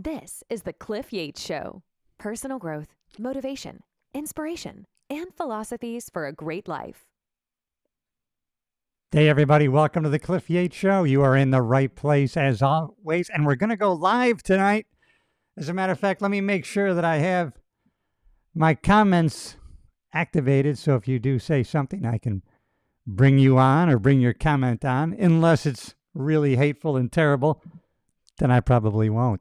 This is the Cliff Yates Show. Personal growth, motivation, inspiration, and philosophies for a great life. Hey, everybody. Welcome to the Cliff Yates Show. You are in the right place as always, and we're going to go live tonight. As a matter of fact, let me make sure that I have my comments activated, so if you do say something, I can bring you on or bring your comment on. Unless it's really hateful and terrible, then I probably won't.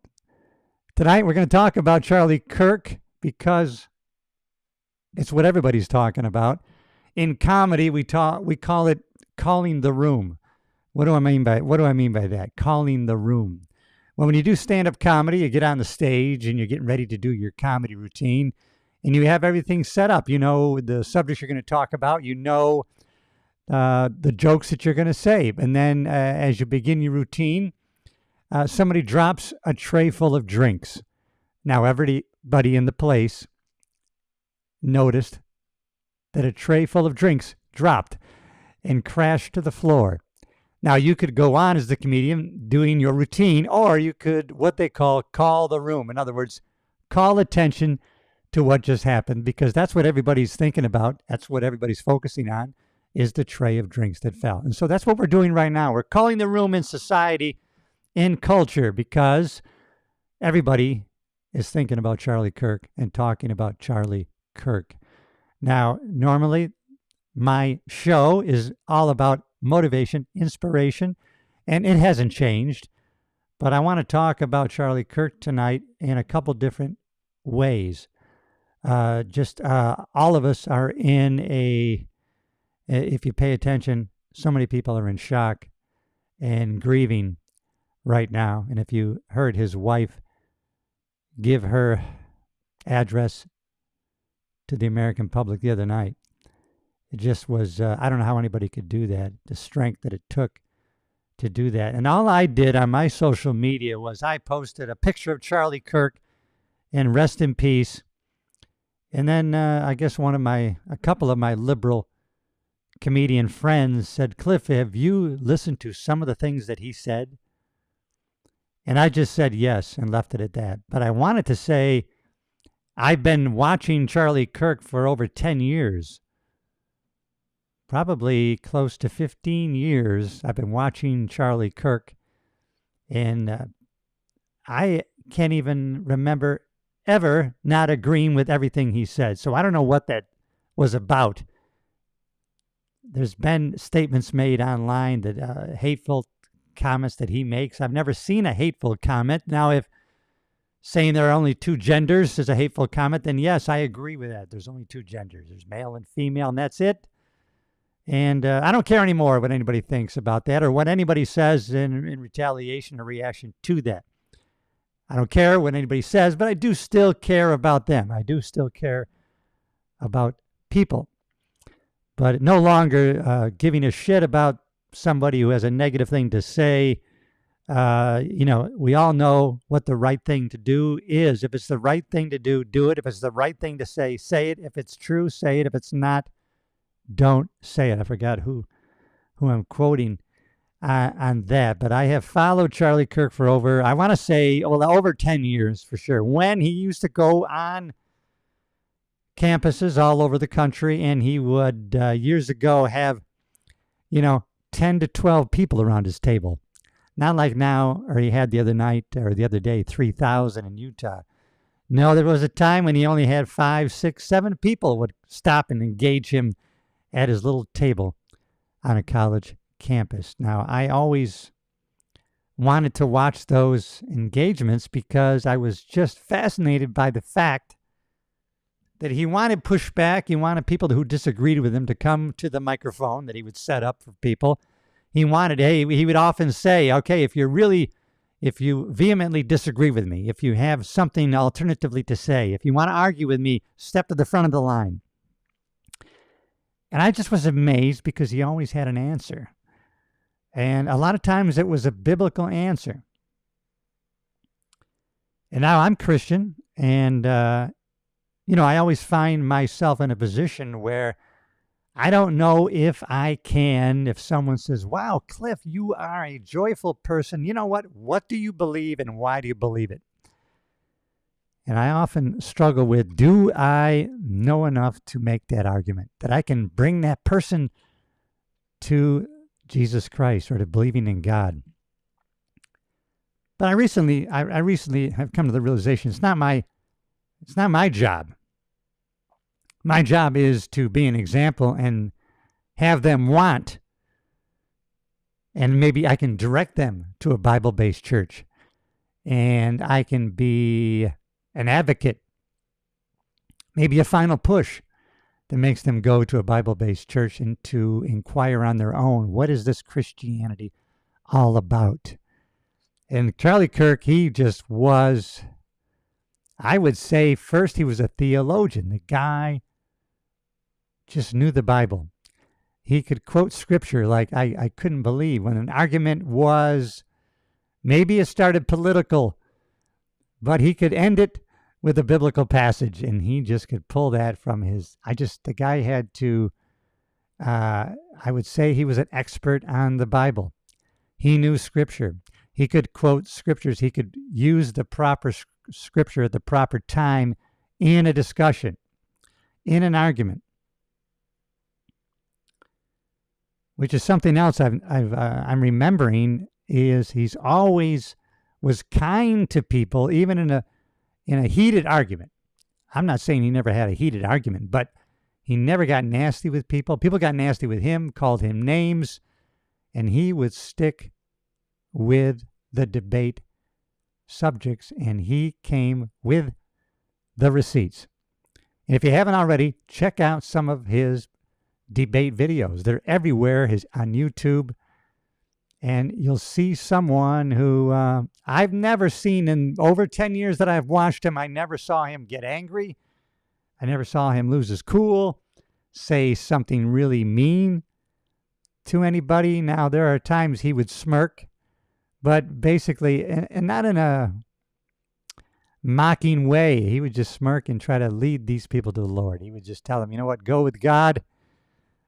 Tonight, we're going to talk about Charlie Kirk because it's what everybody's talking about. In comedy, we call it calling the room. What do I mean by that? Calling the room. Well, when you do stand-up comedy, you get on the stage and you're getting ready to do your comedy routine, and you have everything set up. You know the subjects you're going to talk about. You know the jokes that you're going to say. And then as you begin your routine, somebody drops a tray full of drinks. Now, everybody in the place noticed that a tray full of drinks dropped and crashed to the floor. Now, you could go on as the comedian doing your routine, or you could, what they call the room. In other words, call attention to what just happened, because that's what everybody's thinking about. That's what everybody's focusing on, is the tray of drinks that fell. And so that's what we're doing right now. We're calling the room in society, in culture, because everybody is thinking about Charlie Kirk and talking about Charlie Kirk. Now, normally my show is all about motivation, inspiration, and it hasn't changed. But I want to talk about Charlie Kirk tonight in a couple different ways. All of us are if you pay attention, so many people are in shock and grieving right now. And if you heard his wife give her address to the American public the other night, it just was, I don't know how anybody could do that, the strength that it took to do that. And all I did on my social media was I posted a picture of Charlie Kirk and rest in peace. And then I guess a couple of my liberal comedian friends said, "Cliff, have you listened to some of the things that he said?" And I just said yes and left it at that. But I wanted to say I've been watching Charlie Kirk for over 10 years. Probably close to 15 years I've been watching Charlie Kirk. And I can't even remember ever not agreeing with everything he said. So I don't know what that was about. There's been statements made online that hateful comments that he makes. I've never seen a hateful comment. Now, if saying there are only two genders is a hateful comment, then yes, I agree with that. There's only two genders. There's male and female, and that's it. And I don't care anymore what anybody thinks about that or what anybody says in retaliation or reaction to that. I don't care what anybody says, but I do still care about them. I do still care about people. But no longer giving a shit about somebody who has a negative thing to say. We all know what the right thing to do is. If it's the right thing to do, do it. If it's the right thing to say it. If it's true, say it. If it's not, don't say it. I forgot who I'm quoting on that. But I have followed Charlie Kirk for over 10 years for sure. When he used to go on campuses all over the country, and he would years ago have 10 to 12 people around his table, not like now, or he had the other day 3,000 in Utah. No, there was a time when he only had 5, 6, 7 people would stop and engage him at his little table on a college campus. Now, I always wanted to watch those engagements because I was just fascinated by the fact that he wanted pushback. He wanted people who disagreed with him to come to the microphone that he would set up for people. He would often say, okay, if you vehemently disagree with me, if you have something alternatively to say, if you want to argue with me, step to the front of the line. And I just was amazed because he always had an answer. And a lot of times it was a biblical answer. And now I'm Christian, and I always find myself in a position where I don't know if if someone says, "Wow, Cliff, you are a joyful person. You know what? What do you believe and why do you believe it?" And I often struggle with, do I know enough to make that argument, that I can bring that person to Jesus Christ or to believing in God? But I recently have come to the realization it's not my job. My job is to be an example and have them want, and maybe I can direct them to a Bible-based church, and I can be an advocate, maybe a final push that makes them go to a Bible-based church and to inquire on their own, what is this Christianity all about? And Charlie Kirk, he just was, I would say, first he was a theologian. The guy just knew the Bible. He could quote scripture like I couldn't believe. When an argument was, maybe it started political, but he could end it with a biblical passage, and he just could pull that from his, the guy had to, I would say he was an expert on the Bible. He knew scripture. He could quote scriptures. He could use the proper scripture at the proper time in a discussion, in an argument, which is something else I'm remembering, is he's always was kind to people, even in a heated argument. I'm not saying he never had a heated argument, but he never got nasty with people. People got nasty with him, called him names, and he would stick with the debate subjects, and he came with the receipts. And if you haven't already, check out some of his debate videos. They're everywhere on YouTube, and you'll see someone who I've never seen in over 10 years that I've watched him. I never saw him get angry. I never saw him lose his cool, say something really mean to anybody. Now, there are times he would smirk, but basically, and not in a mocking way, he would just smirk and try to lead these people to the Lord. He would just tell them, you know what, go with God.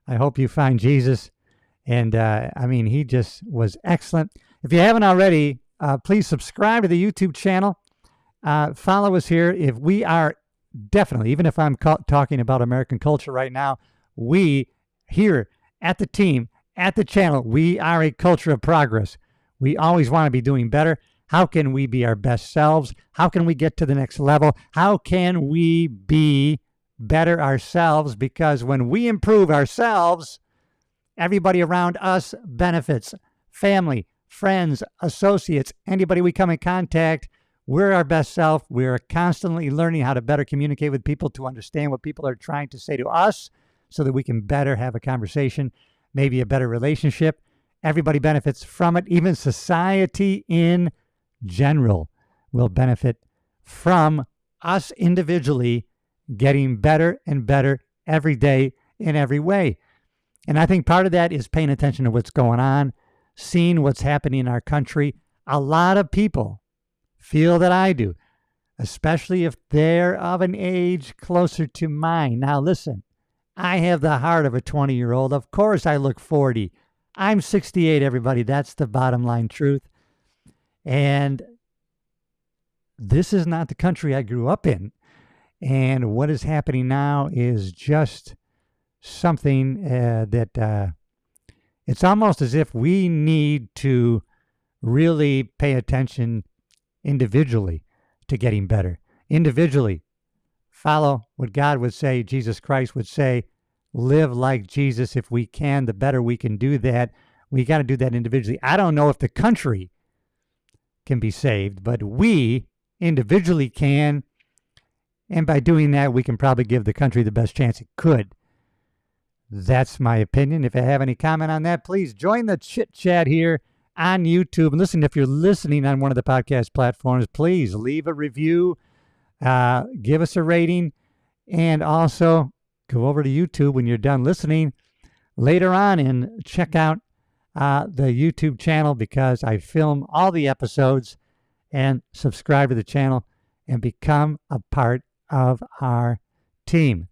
I hope you find Jesus. And he just was excellent. If you haven't already, please subscribe to the YouTube channel. Follow us here. If we are definitely, even if I'm talking about American culture right now, we here at the team, at the channel, we are a culture of progress. We always want to be doing better. How can we be our best selves? How can we get to the next level? How can we be better ourselves? Because when we improve ourselves, everybody around us benefits. Family, friends, associates, anybody we come in contact, we're our best self. We're constantly learning how to better communicate with people, to understand what people are trying to say to us so that we can better have a conversation, maybe a better relationship. Everybody benefits from it. Even society in general will benefit from us individually getting better and better every day in every way. And I think part of that is paying attention to what's going on, seeing what's happening in our country. A lot of people feel that I do, especially if they're of an age closer to mine. Now, listen, I have the heart of a 20-year-old. Of course, I look 40. I'm 68, everybody. That's the bottom line truth. And this is not the country I grew up in. And what is happening now is just something that it's almost as if we need to really pay attention individually to getting better. Individually, follow what God would say, Jesus Christ would say, live like Jesus if we can. The better we can do that, we got to do that individually. I don't know if the country can be saved, but we individually can. And by doing that, we can probably give the country the best chance it could. That's my opinion. If you have any comment on that, please join the chit chat here on YouTube. And listen, if you're listening on one of the podcast platforms, please leave a review, give us a rating, and also go over to YouTube when you're done listening later on and check out the YouTube channel, because I film all the episodes, and subscribe to the channel and become a part of our team.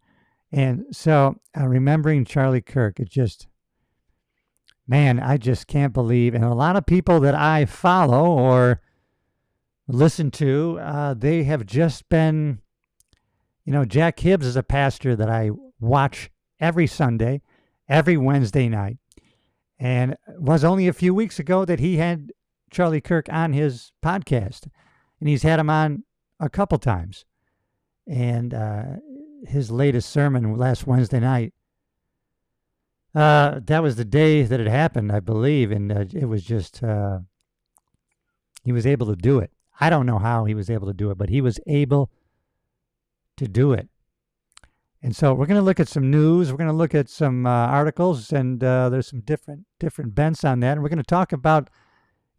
And so remembering Charlie Kirk, it just, man, I just can't believe. And a lot of people that I follow or listened to. They have just been, Jack Hibbs is a pastor that I watch every Sunday, every Wednesday night. And it was only a few weeks ago that he had Charlie Kirk on his podcast. And he's had him on a couple times. And his latest sermon last Wednesday night, that was the day that it happened, I believe. And it was just, he was able to do it. I don't know how he was able to do it, but he was able to do it. And so we're going to look at some news. We're going to look at some articles, and there's some different bents on that. And we're going to talk about,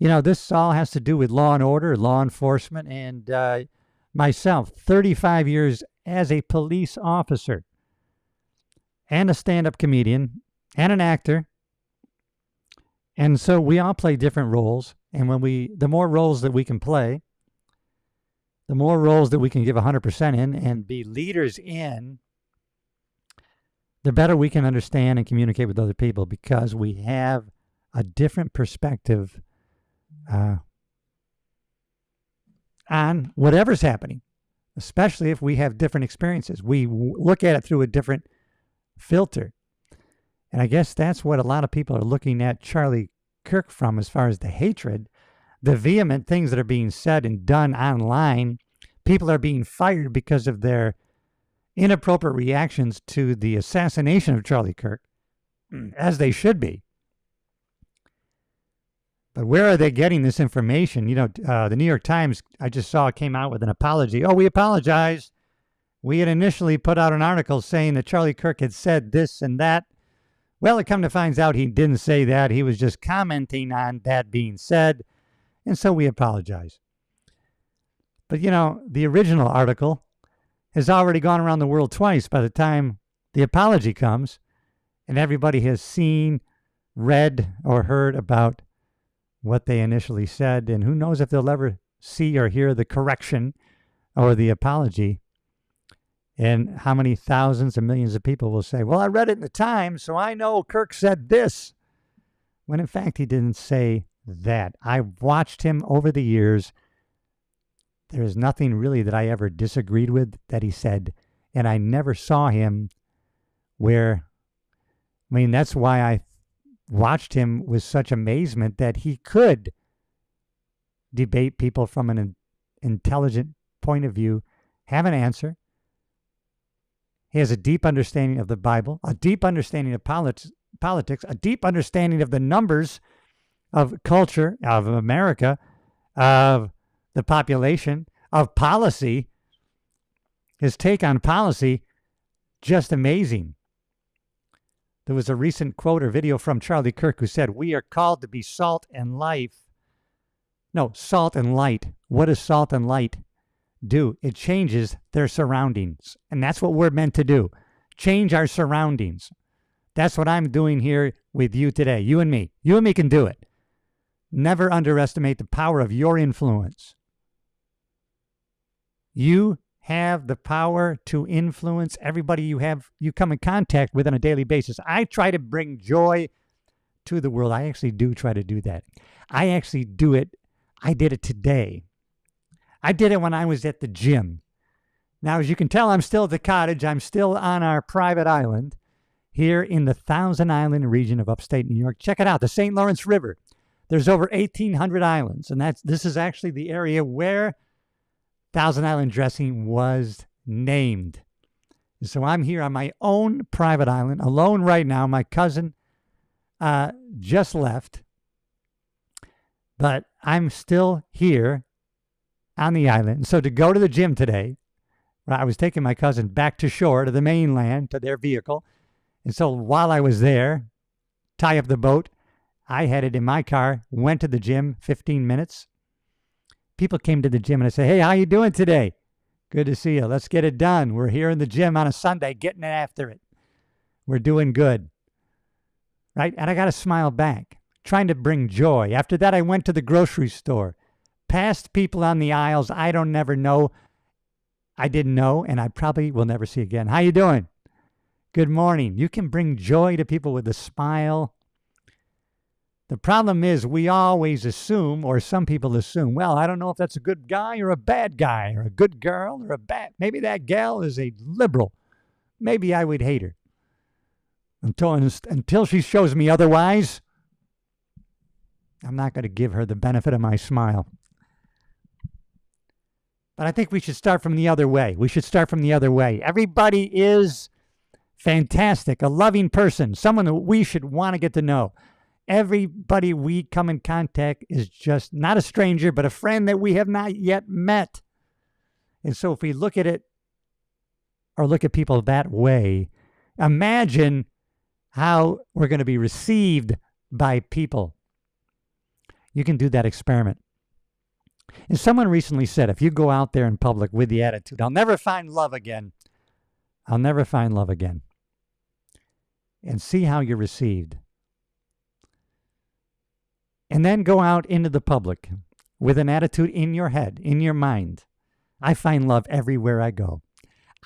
this all has to do with law and order, law enforcement, and myself, 35 years as a police officer and a stand-up comedian and an actor. And so we all play different roles. And the more roles that we can play, the more roles that we can give 100% in and be leaders in, the better we can understand and communicate with other people, because we have a different perspective on whatever's happening, especially if we have different experiences. We look at it through a different filter. And I guess that's what a lot of people are looking at Charlie Kirk from, as far as the hatred, the vehement things that are being said and done online. People are being fired because of their inappropriate reactions to the assassination of Charlie Kirk, as they should be. But where are they getting this information? The New York Times, I just saw, came out with an apology. Oh, we apologize. We had initially put out an article saying that Charlie Kirk had said this and that. Well, it come to find out he didn't say that. He was just commenting on that being said. And so we apologize. But, the original article has already gone around the world twice by the time the apology comes, and everybody has seen, read, or heard about what they initially said, and who knows if they'll ever see or hear the correction or the apology, and how many thousands and millions of people will say, well, I read it in the Times, so I know Kirk said this, when in fact he didn't say that. I've watched him over the years. There's nothing really that I ever disagreed with that he said, and I never saw him that's why I watched him with such amazement, that he could debate people from an intelligent point of view, have an answer. He has a deep understanding of the Bible, a deep understanding of politics, a deep understanding of the numbers of culture, of America, of the population, of policy. His take on policy, just amazing. There was a recent quote or video from Charlie Kirk who said, we are called to be salt and life. No, salt and light. What does salt and light do? It changes their surroundings. And that's what we're meant to do. Change our surroundings. That's what I'm doing here with you today. You and me. You and me can do it. Never underestimate the power of your influence. You have the power to influence everybody you come in contact with on a daily basis. I try to bring joy to the world. I actually do try to do that. I actually do it. I did it today. I did it when I was at the gym. Now, as you can tell, I'm still at the cottage. I'm still on our private island here in the Thousand Island region of upstate New York. Check it out, the St. Lawrence River. There's over 1,800 islands, and this is actually the area where Thousand Island Dressing was named. So I'm here on my own private island, alone right now. My cousin just left, but I'm still here on the island. So to go to the gym today, I was taking my cousin back to shore, to the mainland, to their vehicle. And so while I was there, tie up the boat, I headed in my car, went to the gym, 15 minutes. People came to the gym and I said, hey, how you doing today? Good to see you. Let's get it done. We're here in the gym on a Sunday, getting after it. We're doing good. Right? And I got to smile back, trying to bring joy. After that, I went to the grocery store, passed people on the aisles I don't never know. I didn't know, and I probably will never see again. How you doing? Good morning. You can bring joy to people with a smile. The problem is we always assume, or some people assume, well, I don't know if that's a good guy or a bad guy, or a good girl or a bad. Maybe that gal is a liberal. Maybe I would hate her. Until she shows me otherwise, I'm not going to give her the benefit of my smile. But I think we should start from the other way. We should start from the other way. Everybody is fantastic, a loving person, someone that we should want to get to know. Everybody we come in contact is just not a stranger, but a friend that we have not yet met. And so if we look at it or look at people that way, imagine how we're going to be received by people. You can do that experiment. And someone recently said, if you go out there in public with the attitude, I'll never find love again, I'll never find love again, and see how you're received. And then go out into the public with an attitude in your head, in your mind. I find love everywhere I go.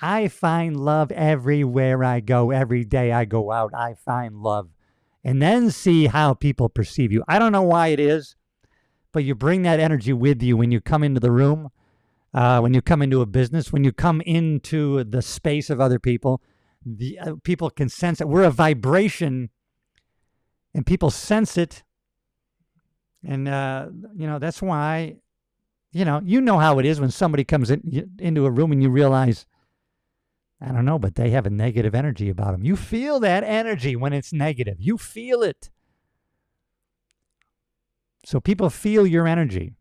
I find love everywhere I go. Every day I go out, I find love. And then see how people perceive you. I don't know why it is, but you bring that energy with you when you come into the room, when you come into a business, when you come into the space of other people. People can sense it. We're a vibration, and people sense it. And, that's why, you know how it is when somebody comes into a room and you realize, I don't know, but they have a negative energy about them. You feel that energy when it's negative. You feel it. So people feel your energy.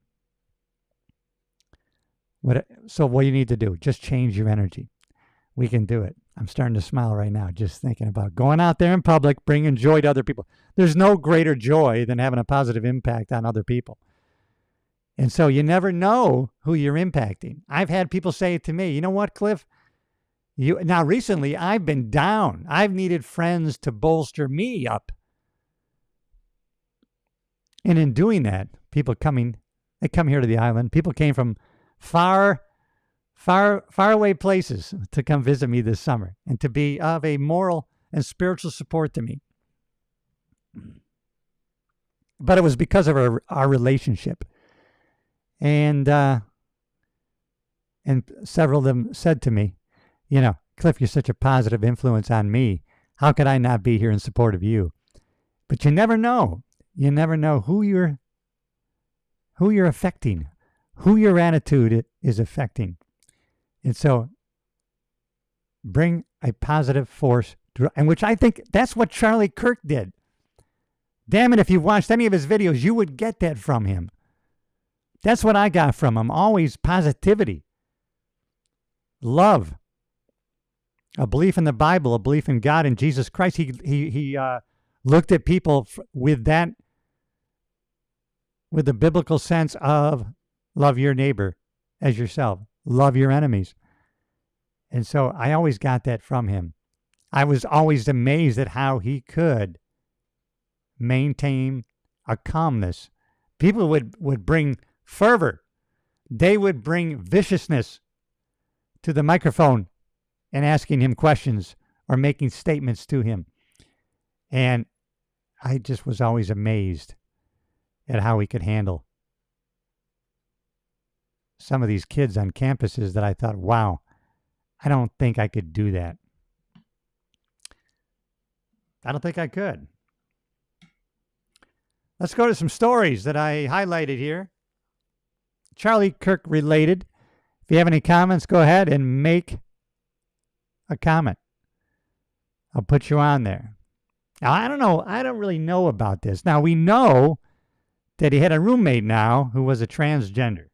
So what do you need to do? Just change your energy. We can do it. I'm starting to smile right now just thinking about going out there in public, bringing joy to other people. There's no greater joy than having a positive impact on other people. And so you never know who you're impacting. I've had people say to me, you know what, Cliff? Now recently I've been down. I've needed friends to bolster me up. And in doing that, they come here to the island. People came from far away places to come visit me this summer and to be of a moral and spiritual support to me. But it was because of our relationship. And several of them said to me, Cliff, you're such a positive influence on me. How could I not be here in support of you? But you never know. You never know who you're affecting, who your attitude is affecting. And so bring a positive force, and which I think that's what Charlie Kirk did. Damn it, if you've watched any of his videos, you would get that from him. That's what I got from him. Always positivity, love, a belief in the Bible, a belief in God and Jesus Christ. He looked at people with the biblical sense of love your neighbor as yourself, love your enemies. And so I always got that from him. I was always amazed at how he could maintain a calmness. People would bring fervor. They would bring viciousness to the microphone and asking him questions or making statements to him. And I just was always amazed at how he could handle some of these kids on campuses that I thought, wow, I don't think I could do that. I don't think I could. Let's go to some stories that I highlighted here. Charlie Kirk related. If you have any comments, go ahead and make a comment. I'll put you on there. Now, I don't know. I don't really know about this. Now, we know that he had a roommate now who was a transgender.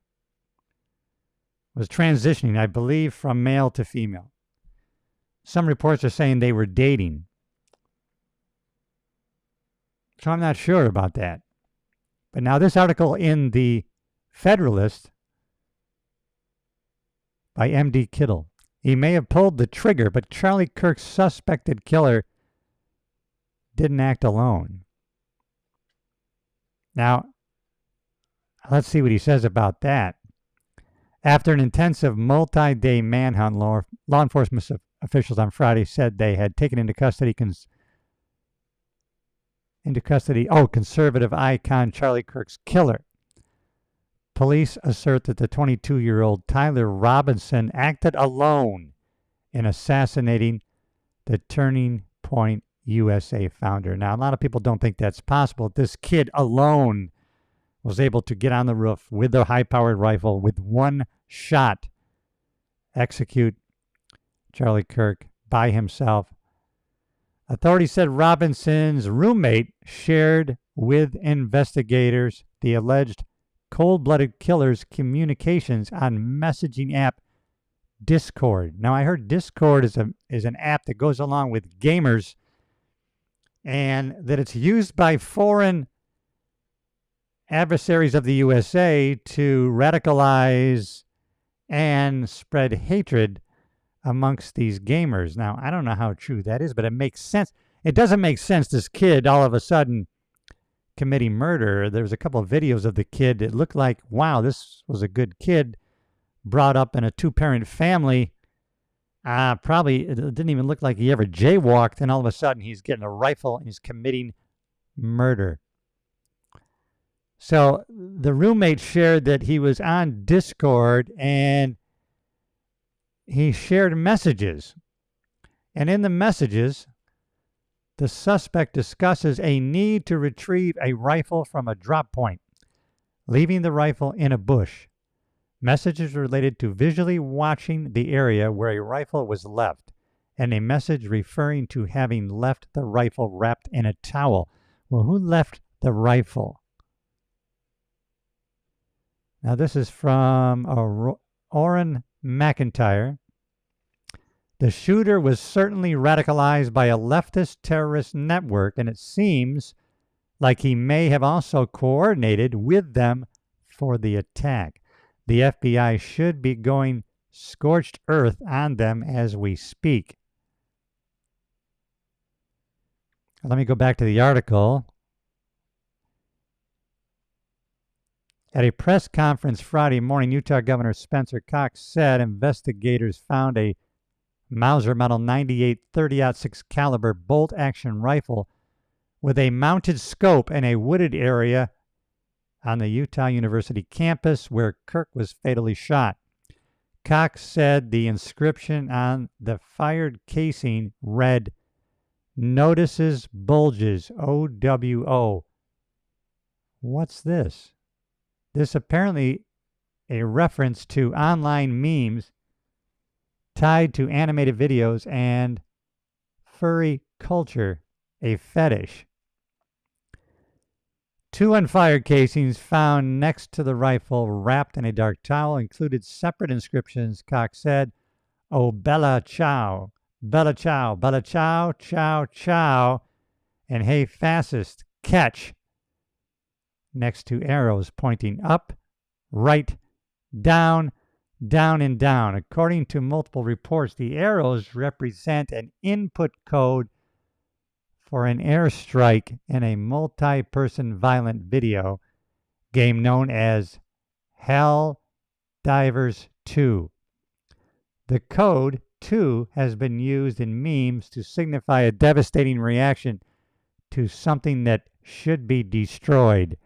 Was transitioning, I believe, from male to female. Some reports are saying they were dating. So I'm not sure about that. But now this article in the Federalist by M.D. Kittle. He may have pulled the trigger, but Charlie Kirk's suspected killer didn't act alone. Now, let's see what he says about that. After an intensive multi-day manhunt, law enforcement officials on Friday said they had taken into custody into custody. Oh, conservative icon Charlie Kirk's killer. Police assert that the 22-year-old Tyler Robinson acted alone in assassinating the Turning Point USA founder. Now, a lot of people don't think that's possible. This kid alone was able to get on the roof with a high-powered rifle with one shot, execute Charlie Kirk by himself. Authorities said Robinson's roommate shared with investigators the alleged cold-blooded killer's communications on messaging app Discord. Now, I heard Discord is an app that goes along with gamers and that it's used by foreign adversaries of the USA to radicalize and spread hatred amongst these gamers. Now, I don't know how true that is, but it makes sense. It doesn't make sense, this kid all of a sudden committing murder. There was a couple of videos of the kid. It looked like, wow, this was a good kid brought up in a two-parent family. Probably it didn't even look like he ever jaywalked, and all of a sudden he's getting a rifle and he's committing murder. So the roommate shared that he was on Discord and he shared messages. And in the messages, the suspect discusses a need to retrieve a rifle from a drop point, leaving the rifle in a bush. Messages related to visually watching the area where a rifle was left, and a message referring to having left the rifle wrapped in a towel. Well, who left the rifle? Now, this is from Orrin McIntyre. The shooter was certainly radicalized by a leftist terrorist network, and it seems like he may have also coordinated with them for the attack. The FBI should be going scorched earth on them as we speak. Let me go back to the article. At a press conference Friday morning, Utah Governor Spencer Cox said investigators found a Mauser Model 98 30-06 caliber bolt-action rifle with a mounted scope in a wooded area on the Utah University campus where Kirk was fatally shot. Cox said the inscription on the fired casing read, "Notices Bulges, OWO." What's this? This apparently a reference to online memes tied to animated videos and furry culture, a fetish. Two unfired casings found next to the rifle wrapped in a dark towel included separate inscriptions. Cox said, "Oh, Bella Ciao, Bella Ciao, Bella Ciao, Ciao, Ciao, and Hey Fascist, catch," next to arrows pointing up, right, down, down, and down. According to multiple reports, the arrows represent an input code for an airstrike in a multi-person violent video game known as Hell Divers 2. The code 2 has been used in memes to signify a devastating reaction to something that should be destroyed,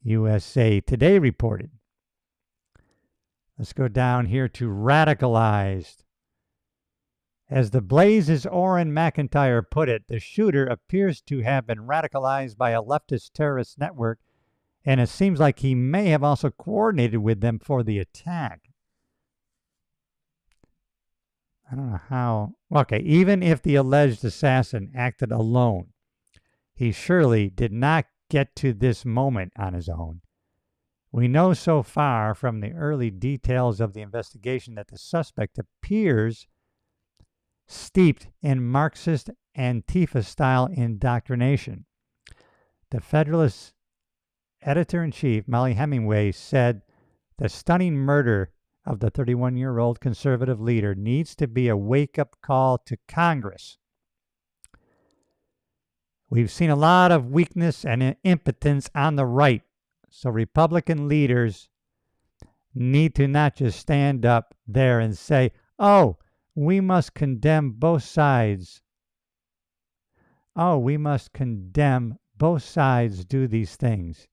USA Today reported. Let's go down here to radicalized. As the Blaze's Orrin McIntyre put it, the shooter appears to have been radicalized by a leftist terrorist network, and it seems like he may have also coordinated with them for the attack. I don't know how. Okay, even if the alleged assassin acted alone, he surely did not get to this moment on his own. We know so far from the early details of the investigation that the suspect appears steeped in Marxist Antifa-style indoctrination. The Federalist editor-in-chief, Molly Hemingway, said the stunning murder of the 31-year-old conservative leader needs to be a wake-up call to Congress. We've seen a lot of weakness and impotence on the right, so Republican leaders need to not just stand up there and say, "Oh, we must condemn both sides. Oh, we must condemn both sides do these things.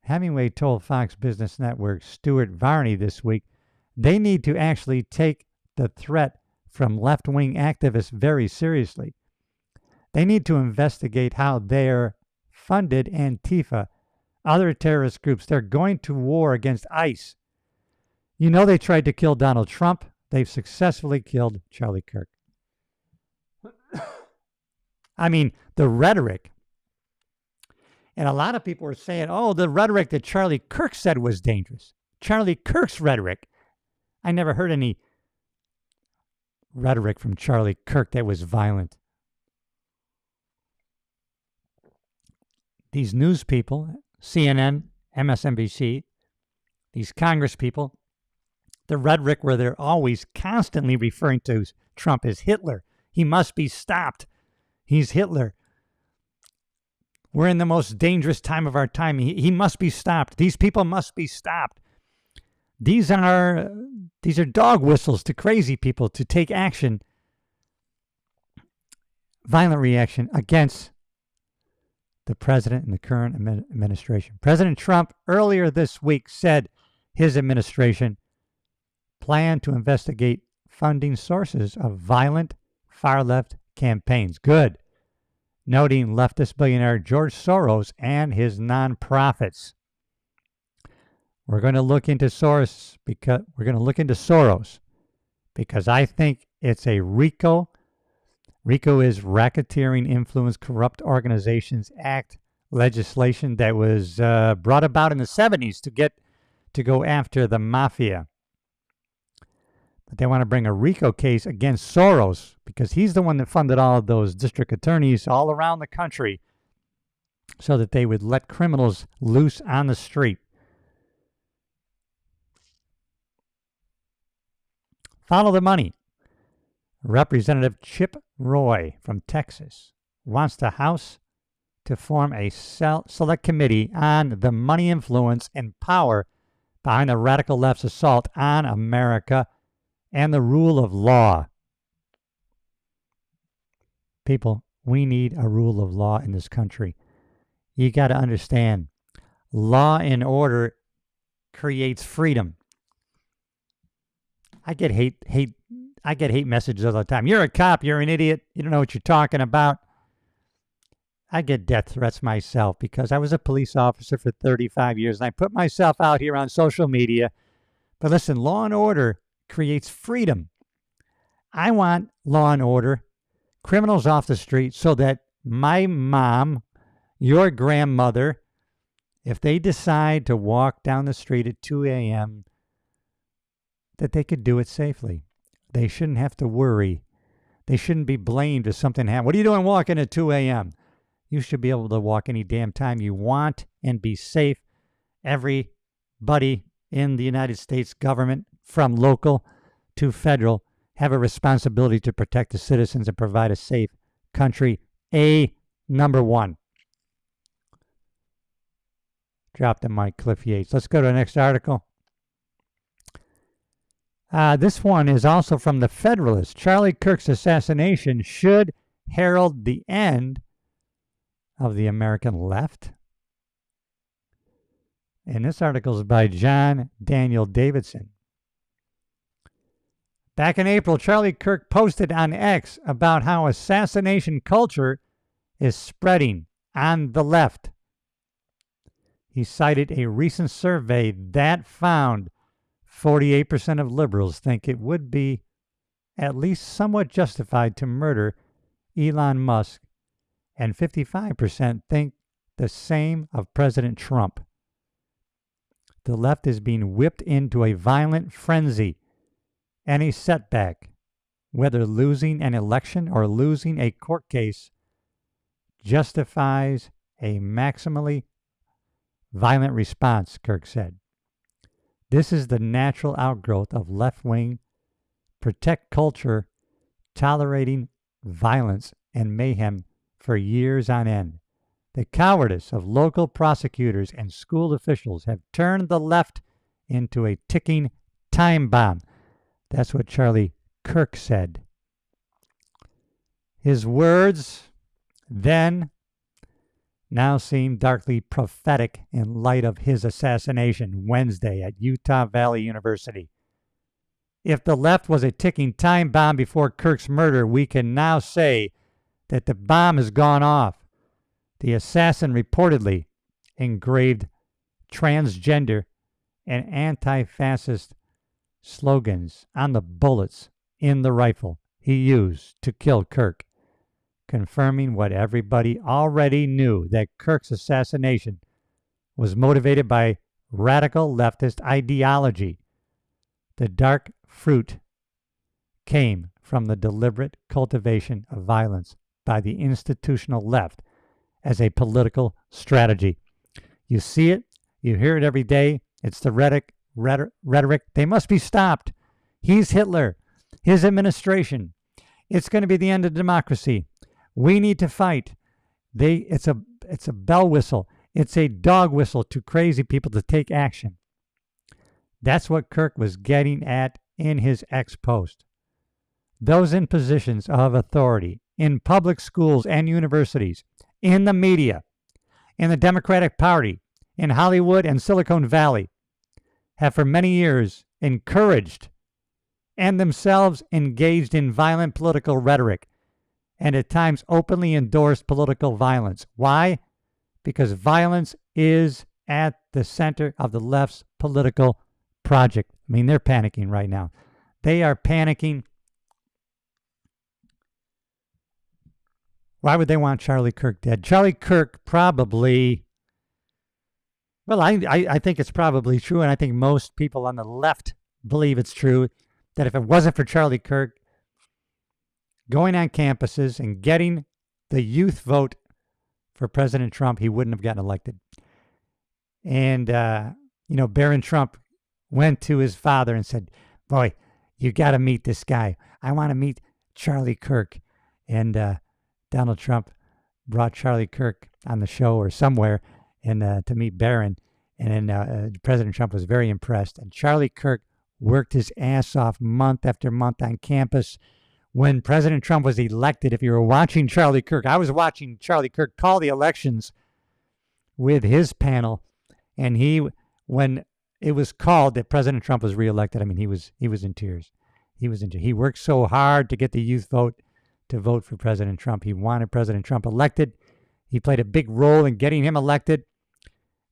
Hemingway told Fox Business Network's Stuart Varney this week they need to actually take the threat from left-wing activists very seriously. They need to investigate how they're funded Antifa, other terrorist groups. They're going to war against ICE. You know they tried to kill Donald Trump. They've successfully killed Charlie Kirk. I mean, the rhetoric. And a lot of people were saying, oh, the rhetoric that Charlie Kirk said was dangerous. Charlie Kirk's rhetoric. I never heard any rhetoric from Charlie Kirk that was violent. These news people, CNN, MSNBC, these Congress people, the rhetoric where they're always constantly referring to Trump as Hitler. He must be stopped. He's Hitler. We're in the most dangerous time of our time. He must be stopped. These people must be stopped. These are dog whistles to crazy people to take action, violent reaction against the president and the current administration. President Trump earlier this week said his administration planned to investigate funding sources of violent far-left campaigns. Good. Noting leftist billionaire George Soros and his nonprofits. We're going to look into Soros because I think it's a RICO. RICO is Racketeering Influence Corrupt Organizations Act legislation that was brought about in the 70s to go after the mafia. But they want to bring a RICO case against Soros because he's the one that funded all of those district attorneys all around the country so that they would let criminals loose on the street. Follow the money. Representative Chip Roy from Texas wants the House to form a select committee on the money, influence, and power behind the radical left's assault on America and the rule of law. People, we need a rule of law in this country. You got to understand, law and order creates freedom. I get hate messages all the time. You're a cop, you're an idiot, you don't know what you're talking about. I get death threats myself because I was a police officer for 35 years and I put myself out here on social media. But listen, law and order creates freedom. I want law and order, criminals off the street so that my mom, your grandmother, if they decide to walk down the street at 2 a.m., that they could do it safely. They shouldn't have to worry. They shouldn't be blamed if something happens. What are you doing walking at 2 a.m.? You should be able to walk any damn time you want and be safe. Everybody in the United States government, from local to federal, have a responsibility to protect the citizens and provide a safe country. Number one. Drop the mic, Cliff Yates. Let's go to the next article. This one is also from the Federalist. Charlie Kirk's assassination should herald the end of the American left. And this article is by John Daniel Davidson. Back in April, Charlie Kirk posted on X about how assassination culture is spreading on the left. He cited a recent survey that found 48% of liberals think it would be at least somewhat justified to murder Elon Musk, and 55% think the same of President Trump. The left is being whipped into a violent frenzy. Any setback, whether losing an election or losing a court case, justifies a maximally violent response, Kirk said. This is the natural outgrowth of left-wing protect culture, tolerating violence and mayhem for years on end. The cowardice of local prosecutors and school officials have turned the left into a ticking time bomb. That's what Charlie Kirk said. His words then now seemed darkly prophetic in light of his assassination Wednesday at Utah Valley University. If the left was a ticking time bomb before Kirk's murder, we can now say that the bomb has gone off. The assassin reportedly engraved transgender and anti-fascist slogans on the bullets in the rifle he used to kill Kirk, confirming what everybody already knew, that Kirk's assassination was motivated by radical leftist ideology. The dark fruit came from the deliberate cultivation of violence by the institutional left as a political strategy. You see it, you hear it every day. It's the rhetoric. They must be stopped. He's Hitler. His administration. It's going to be the end of democracy. We need to fight. It's a bell whistle. It's a dog whistle to crazy people to take action. That's what Kirk was getting at in his ex-post. Those in positions of authority, in public schools and universities, in the media, in the Democratic Party, in Hollywood and Silicon Valley, have for many years encouraged and themselves engaged in violent political rhetoric and at times openly endorsed political violence. Why? Because violence is at the center of the left's political project. I mean, they're panicking right now. They are panicking. Why would they want Charlie Kirk dead? Charlie Kirk probably, well, I think it's probably true, and I think most people on the left believe it's true, that if it wasn't for Charlie Kirk going on campuses and getting the youth vote for President Trump, he wouldn't have gotten elected. And, Barron Trump went to his father and said, boy, you got to meet this guy. I want to meet Charlie Kirk. And Donald Trump brought Charlie Kirk on the show or somewhere and to meet Barron. And then President Trump was very impressed. And Charlie Kirk worked his ass off month after month on campus. When President Trump was elected, if you were watching Charlie Kirk, I was watching Charlie Kirk call the elections with his panel. And when it was called that President Trump was reelected, I mean, he was in tears. He worked so hard to get the youth vote to vote for President Trump. He wanted President Trump elected. He played a big role in getting him elected.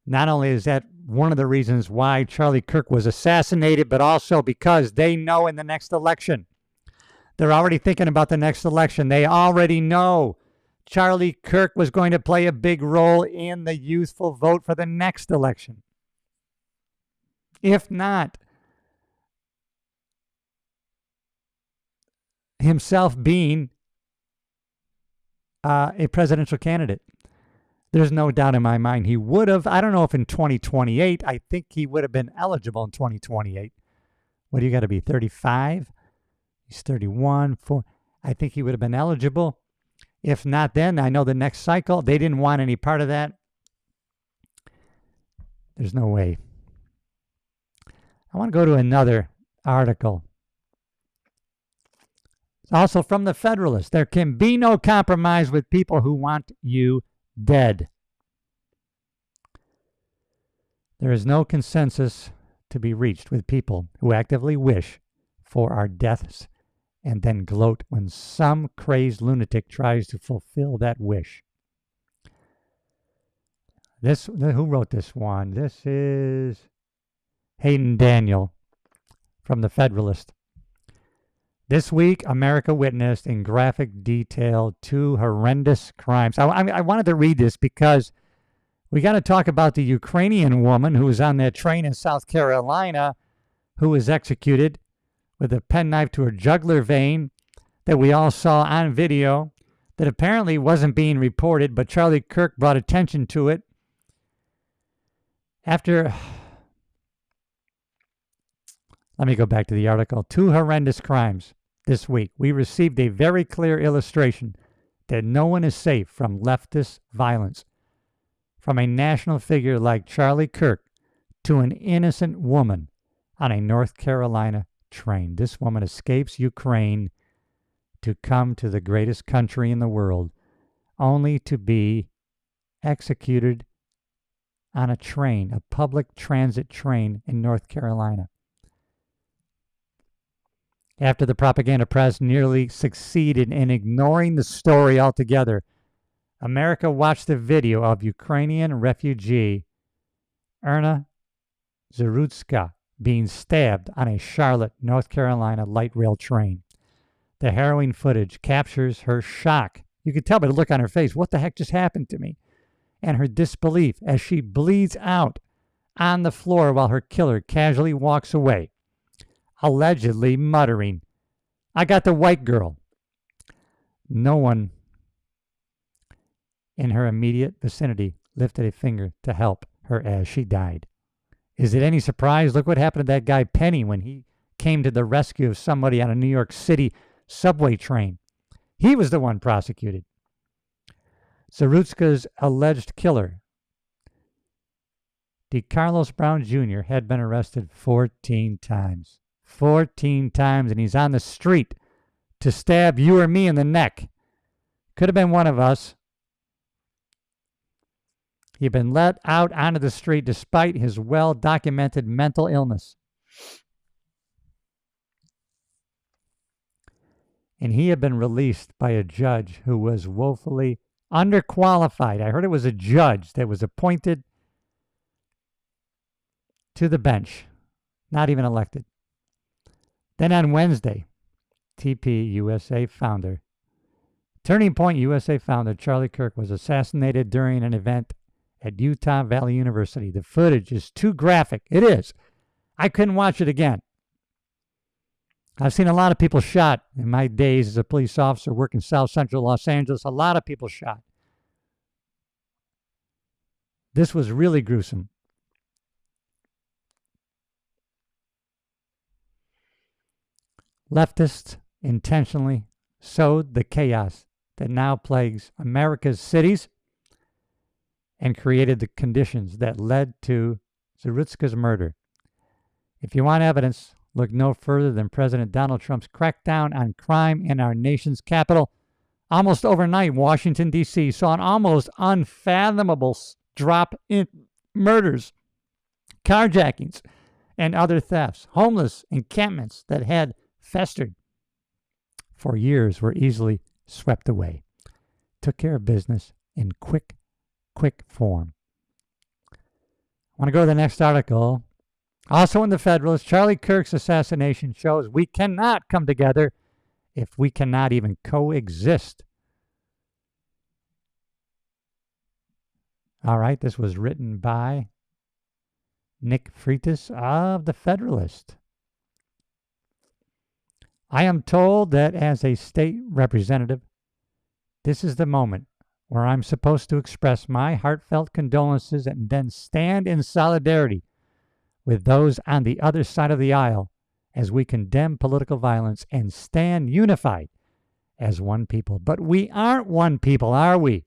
Not only is that one of the reasons why Charlie Kirk was assassinated, but also because they know in the next election, they're already thinking about the next election. They already know Charlie Kirk was going to play a big role in the youthful vote for the next election. If not, himself being a presidential candidate. There's no doubt in my mind he would have. I don't know if in 2028, I think he would have been eligible in 2028. What do you got to be, 35? He's 31. I think he would have been eligible. If not then, I know the next cycle, they didn't want any part of that. There's no way. I want to go to another article. Also from the Federalist, there can be no compromise with people who want you dead. There is no consensus to be reached with people who actively wish for our deaths and then gloat when some crazed lunatic tries to fulfill that wish. Who wrote this one? This is Hayden Daniel from the Federalist. This week, America witnessed in graphic detail 2 horrendous crimes. I wanted to read this because we got to talk about the Ukrainian woman who was on that train in South Carolina who was executed with a penknife to her jugular vein that we all saw on video that apparently wasn't being reported, but Charlie Kirk brought attention to it. Let me go back to the article. 2 horrendous crimes this week. We received a very clear illustration that no one is safe from leftist violence. From a national figure like Charlie Kirk to an innocent woman on a North Carolina train. This woman escapes Ukraine to come to the greatest country in the world, only to be executed on a train, a public transit train in North Carolina. After the propaganda press nearly succeeded in ignoring the story altogether, America watched the video of Ukrainian refugee Erna Zarutska being stabbed on a Charlotte, North Carolina light rail train. The harrowing footage captures her shock. You could tell by the look on her face, what the heck just happened to me? And her disbelief as she bleeds out on the floor while her killer casually walks away, allegedly muttering, "I got the white girl." No one in her immediate vicinity lifted a finger to help her as she died. Is it any surprise? Look what happened to that guy Penny when he came to the rescue of somebody on a New York City subway train. He was the one prosecuted. Zarutska's alleged killer, DeCarlos Brown Jr., had been arrested 14 times. 14 times, and he's on the street to stab you or me in the neck. Could have been one of us. He'd been let out onto the street despite his well-documented mental illness. And he had been released by a judge who was woefully underqualified. I heard it was a judge that was appointed to the bench, not even elected. Then on Wednesday, TP USA founder, Turning Point USA founder Charlie Kirk was assassinated during an event at Utah Valley University. The footage is too graphic. It is. I couldn't watch it again. I've seen a lot of people shot in my days as a police officer working South Central Los Angeles. A lot of people shot. This was really gruesome. Leftists intentionally sowed the chaos that now plagues America's cities and created the conditions that led to Zarutska's murder. If you want evidence, look no further than President Donald Trump's crackdown on crime in our nation's capital. Almost overnight, Washington, D.C. saw an almost unfathomable drop in murders, carjackings, and other thefts. Homeless encampments that had festered for years were easily swept away. Took care of business in quick form. I want to go to the next article. Also in the Federalist, Charlie Kirk's assassination shows we cannot come together if we cannot even coexist. All right, this was written by Nick Freitas of the Federalist. I am told that as a state representative, this is the moment where I'm supposed to express my heartfelt condolences and then stand in solidarity with those on the other side of the aisle as we condemn political violence and stand unified as one people. But we aren't one people, are we?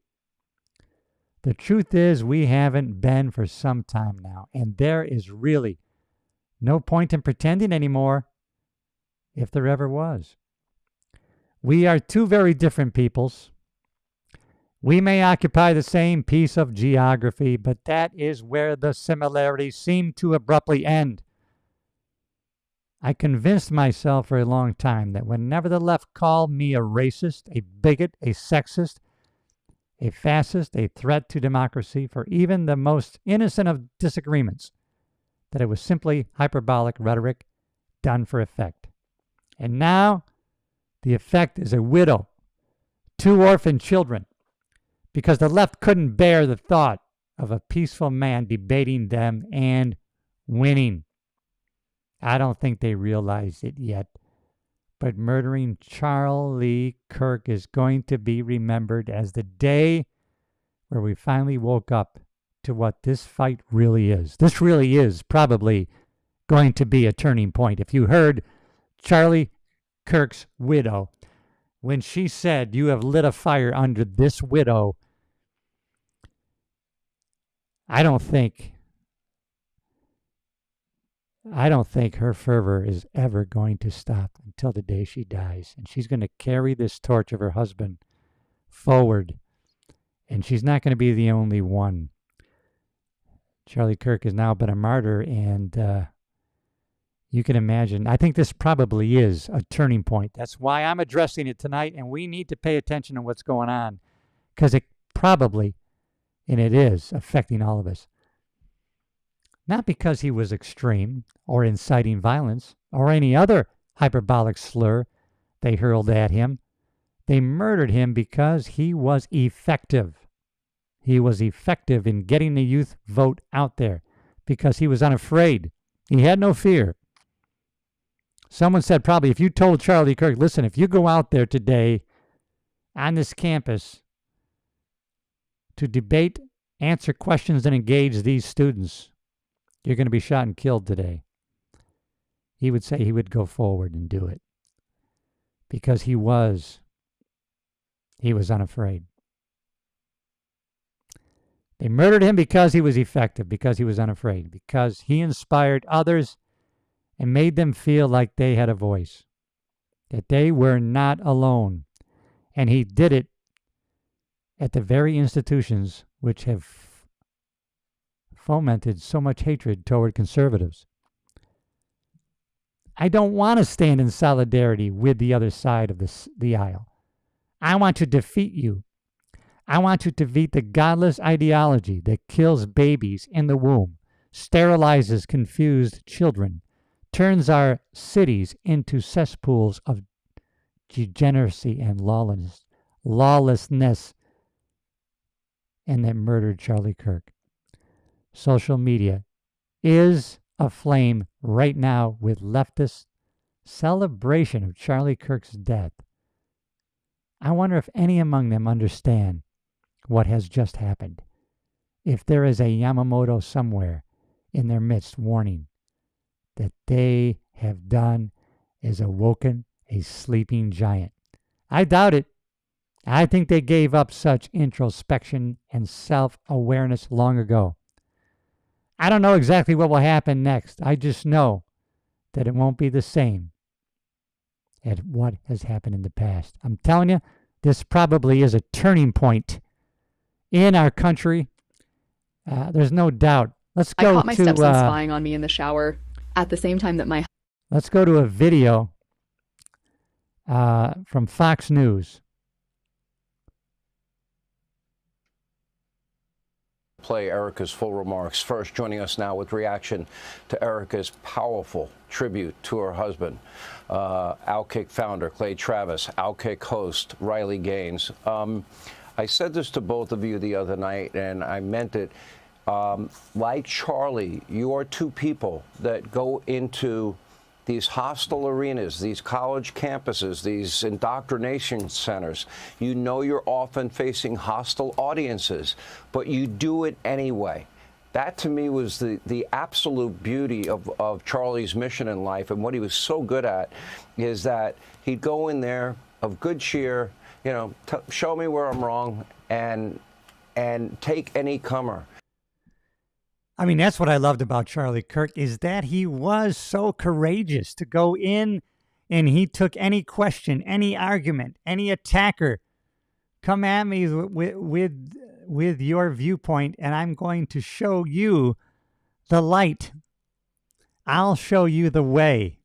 The truth is we haven't been for some time now, and there is really no point in pretending anymore, if there ever was. We are two very different peoples. We may occupy the same piece of geography, but that is where the similarities seem to abruptly end. I convinced myself for a long time that whenever the left called me a racist, a bigot, a sexist, a fascist, a threat to democracy, for even the most innocent of disagreements, that it was simply hyperbolic rhetoric done for effect. And now the effect is a widow, 2 orphan children, because the left couldn't bear the thought of a peaceful man debating them and winning. I don't think they realize it yet, but murdering Charlie Kirk is going to be remembered as the day where we finally woke up to what this fight really is. This really is probably going to be a turning point. If you heard Charlie Kirk's widow, when she said, "You have lit a fire under this widow," I don't think her fervor is ever going to stop until the day she dies. And she's going to carry this torch of her husband forward And she's not going to be the only one. Charlie Kirk has now been a martyr, and you can imagine. I think this probably is a turning point. That's why I'm addressing it tonight, and we need to pay attention to what's going on, because it probably, and it is, affecting all of us. Not because he was extreme or inciting violence or any other hyperbolic slur they hurled at him. They murdered him because he was effective. He was effective in getting the youth vote out there because he was unafraid. He had no fear. Someone said probably if you told Charlie Kirk, listen, if you go out there today on this campus to debate, answer questions, and engage these students, you're going to be shot and killed today. He would say he would go forward and do it because he was unafraid. They murdered him because he was effective, because he was unafraid, because he inspired others and made them feel like they had a voice, that they were not alone. And he did it at the very institutions which have fomented so much hatred toward conservatives. I don't want to stand in solidarity with the other side of the aisle. I want to defeat you. I want to defeat the godless ideology that kills babies in the womb, sterilizes confused children, turns our cities into cesspools of degeneracy and lawlessness, and that murdered Charlie Kirk. Social media is aflame right now with leftist celebration of Charlie Kirk's death. I wonder if any among them understand what has just happened. If there is a Yamamoto somewhere in their midst warning that they have done is awoken a sleeping giant. I doubt it. I think they gave up such introspection and self-awareness long ago. I don't know exactly what will happen next. I just know that it won't be the same as what has happened in the past. I'm telling you, this probably is a turning point in our country. There's no doubt. Let's go I caught my to stepson spying on me in the shower at the same time that my... Let's go to a video from Fox News. Play Erica's full remarks. First, joining us now with reaction to Erica's powerful tribute to her husband, Outkick founder Clay Travis, Outkick host Riley Gaines. I said this to both of you the other night, and I meant it. Like Charlie, you are two people that go into these hostile arenas, these college campuses, these indoctrination centers. You know you're often facing hostile audiences, but you do it anyway. That, to me, was the absolute beauty of Charlie's mission in life. And what he was so good at is that he'd go in there of good cheer, you know, show me where I'm wrong, and take any comer. I mean, that's what I loved about Charlie Kirk, is that he was so courageous to go in and he took any question, any argument, any attacker. Come at me with your viewpoint, and I'm going to show you the light. I'll show you the way.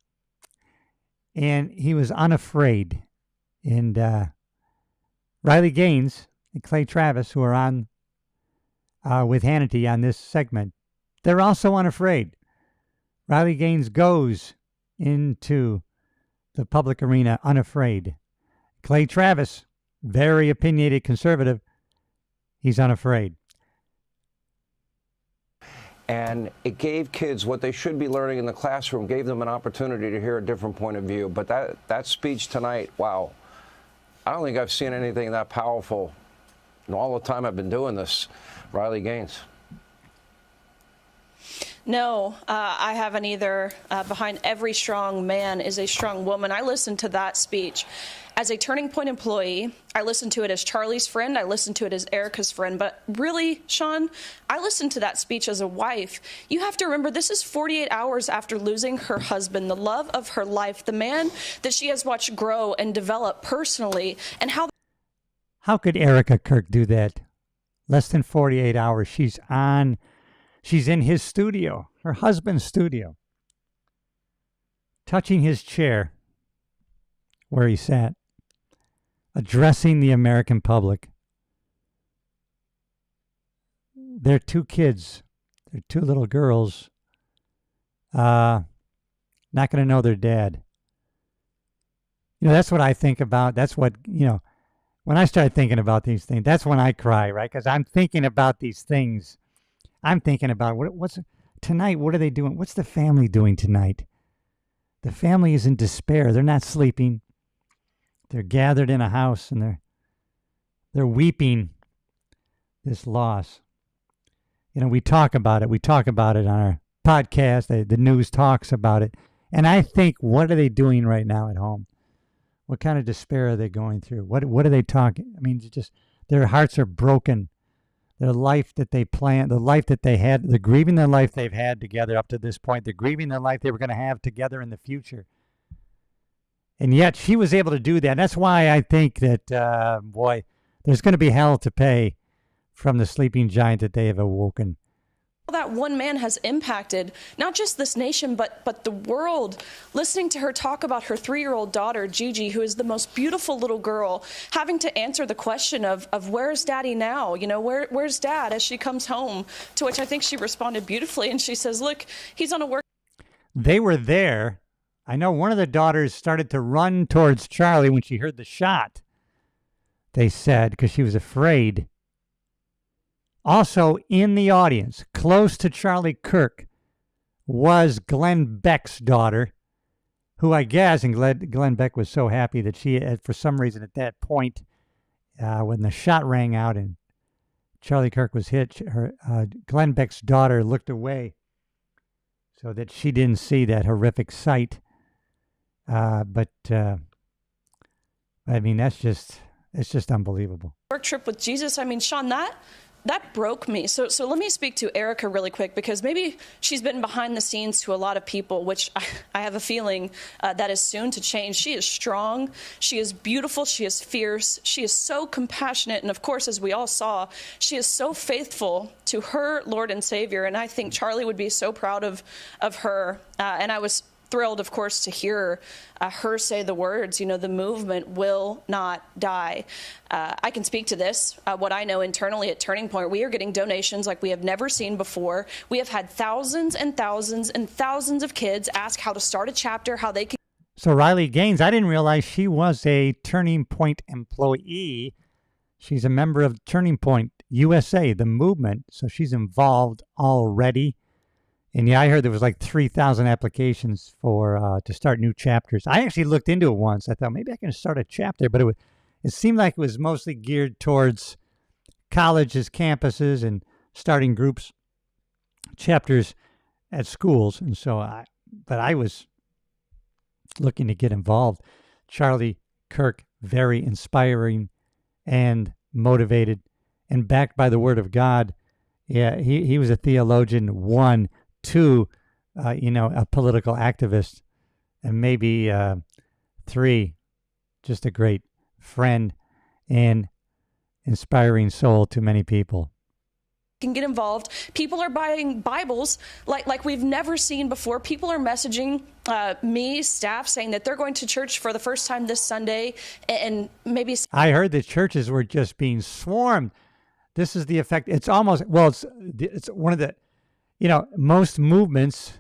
And he was unafraid. And Riley Gaines and Clay Travis, who are on with Hannity on this segment, they're also unafraid. Riley Gaines goes into the public arena unafraid. Clay Travis, very opinionated conservative, he's unafraid. And it gave kids what they should be learning in the classroom, gave them an opportunity to hear a different point of view. But that speech tonight, wow, I don't think I've seen anything that powerful in all the time I've been doing this. Riley Gaines. No, I haven't either. Behind every strong man is a strong woman. I listened to that speech as a Turning Point employee. I listened to it as Charlie's friend. I listened to it as Erica's friend. But really, Sean, I listened to that speech as a wife. You have to remember, this is 48 hours after losing her husband, the love of her life, the man that she has watched grow and develop personally, and how could Erica Kirk do that? less than 48 hours, she's in his studio, her husband's studio, touching his chair where he sat, addressing the American public. Their two kids, their two little girls, not going to know their dad. That's what I think about. That's what, when I start thinking about these things, that's when I cry, right? Because I'm thinking about these things. I'm thinking about what's tonight. What are they doing? What's the family doing tonight? The family is in despair. They're not sleeping. They're gathered in a house and they're weeping this loss. We talk about it. We talk about it on our podcast. The news talks about it. And I think, what are they doing right now at home? What kind of despair are they going through? What are they talking? I mean, just their hearts are broken. Their life that they planned, the life that they had, they're grieving the life they've had together up to this point. They're grieving the life they were going to have together in the future. And yet she was able to do that. That's why I think that, there's going to be hell to pay from the sleeping giant that they have awoken. That one man has impacted not just this nation, but the world. Listening to her talk about her 3-year-old daughter, Gigi, who is the most beautiful little girl, having to answer the question of where's daddy now? Where's dad as she comes home? To which I think she responded beautifully. And she says, look, he's on a work. They were there. I know one of the daughters started to run towards Charlie when she heard the shot, they said, because she was afraid. Also in the audience, close to Charlie Kirk, was Glenn Beck's daughter, who I guess, and Glenn Beck was so happy that she, for some reason at that point, when the shot rang out and Charlie Kirk was hit, Glenn Beck's daughter looked away so that she didn't see that horrific sight. But I mean, it's just unbelievable. Work trip with Jesus. I mean, Sean, that broke me. So let me speak to Erica really quick, because maybe she's been behind the scenes to a lot of people, which I have a feeling that is soon to change. She is strong. She is beautiful. She is fierce. She is so compassionate. And of course, as we all saw, she is so faithful to her Lord and Savior. And I think Charlie would be so proud of her. And I was thrilled, of course, to hear her say the words, the movement will not die. I can speak to this. What I know internally at Turning Point, we are getting donations like we have never seen before. We have had thousands and thousands and thousands of kids ask how to start a chapter, how they can. So Riley Gaines, I didn't realize she was a Turning Point employee. She's a member of Turning Point USA, the movement. So she's involved already. And yeah, I heard there was like 3,000 applications for to start new chapters. I actually looked into it once. I thought maybe I can start a chapter, but it seemed like it was mostly geared towards colleges, campuses, and starting groups, chapters at schools. And so I was looking to get involved. Charlie Kirk, very inspiring and motivated and backed by the Word of God. Yeah, he was a theologian, 2, a political activist, and maybe 3, just a great friend and inspiring soul to many people. Can get involved. People are buying Bibles like we've never seen before. People are messaging me, staff, saying that they're going to church for the first time this Sunday, and maybe. I heard that churches were just being swarmed. This is the effect. It's almost, it's one of the, most movements,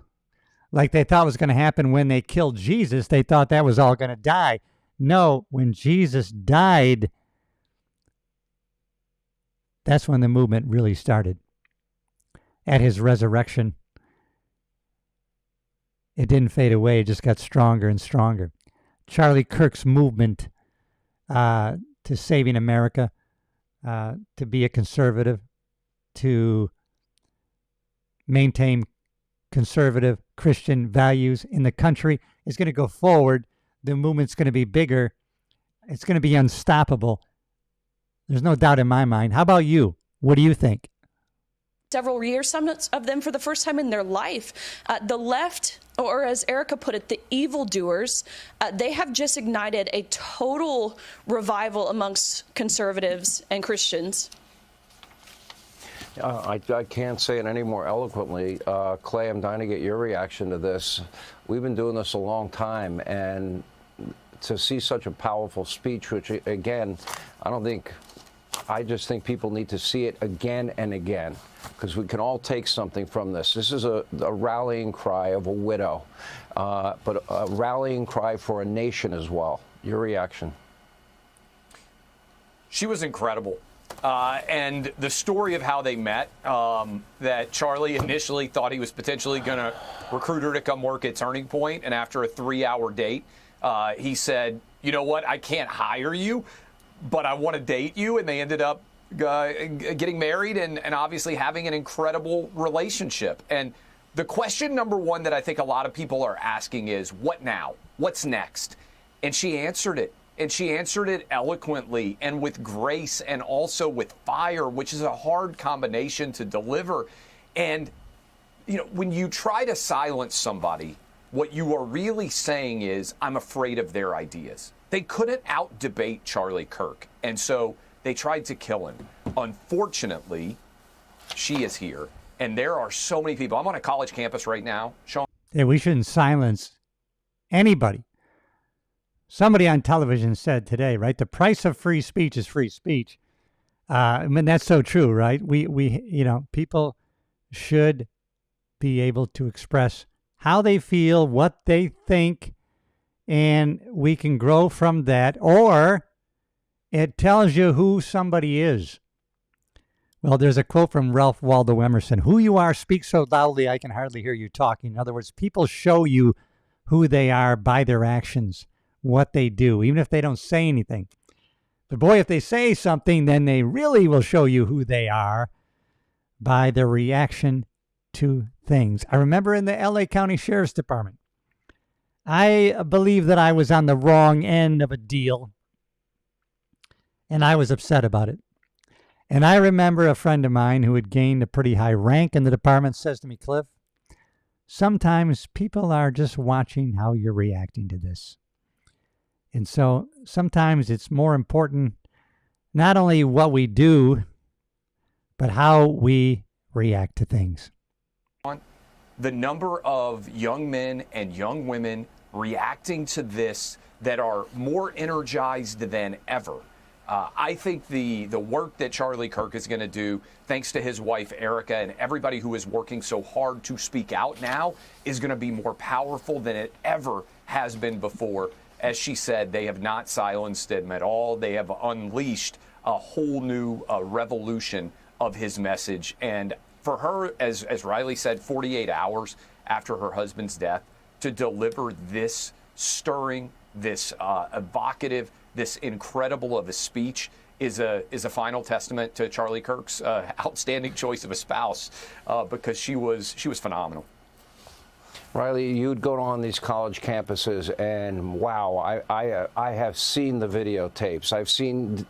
like they thought was going to happen when they killed Jesus, they thought that was all going to die. No, when Jesus died, that's when the movement really started. At his resurrection, it didn't fade away. It just got stronger and stronger. Charlie Kirk's movement to saving America, to be a conservative, to maintain conservative Christian values in the country is going to go forward. The movement's going to be bigger. It's going to be unstoppable. There's no doubt in my mind. How about you? What do you think? Several years, some of them for the first time in their life. The left, or as Erica put it, the evildoers, they have just ignited a total revival amongst conservatives and Christians. I can't say it any more eloquently. Clay, I'm dying to get your reaction to this. We've been doing this a long time, and to see such a powerful speech, which, again, I just think people need to see it again and again, because we can all take something from this. This is a rallying cry of a widow, but a rallying cry for a nation as well. Your reaction? She was incredible. And the story of how they met, that Charlie initially thought he was potentially going to recruit her to come work at Turning Point, and after a 3-hour date, he said, you know what, I can't hire you, but I want to date you, and they ended up getting married and obviously having an incredible relationship. And the question number one that I think a lot of people are asking is, what now? What's next? And she answered it. And she answered it eloquently and with grace and also with fire, which is a hard combination to deliver. And, you know, when you try to silence somebody, what you are really saying is, I'm afraid of their ideas. They couldn't out-debate Charlie Kirk, and so they tried to kill him. Unfortunately, she is here, and there are so many people. I'm on a college campus right now, Sean. Yeah, we shouldn't silence anybody. Somebody on television said today, right, the price of free speech is free speech. I mean, that's so true, right? People should be able to express how they feel, what they think, and we can grow from that. Or it tells you who somebody is. Well, there's a quote from Ralph Waldo Emerson: "Who you are speaks so loudly I can hardly hear you talking." In other words, people show you who they are by their actions, what they do, even if they don't say anything. But boy, if they say something, then they really will show you who they are by their reaction to things. I remember in the LA County Sheriff's Department, I believe that I was on the wrong end of a deal, and I was upset about it. And I remember a friend of mine who had gained a pretty high rank in the department says to me, "Cliff, sometimes people are just watching how you're reacting to this. And so sometimes it's more important not only what we do, but how we react to things." The number of young men and young women reacting to this that are more energized than ever. I think the work that Charlie Kirk is going to do, thanks to his wife, Erica, and everybody who is working so hard to speak out now, is going to be more powerful than it ever has been before. As she said, they have not silenced him at all. They have unleashed a whole new revolution of his message. And for her, as Riley said, 48 hours after her husband's death, to deliver this stirring, this evocative, this incredible of a speech is a final testament to Charlie Kirk's outstanding choice of a spouse, because she was phenomenal. Riley, you'd go on these college campuses, and wow, I have seen the videotapes. I've seen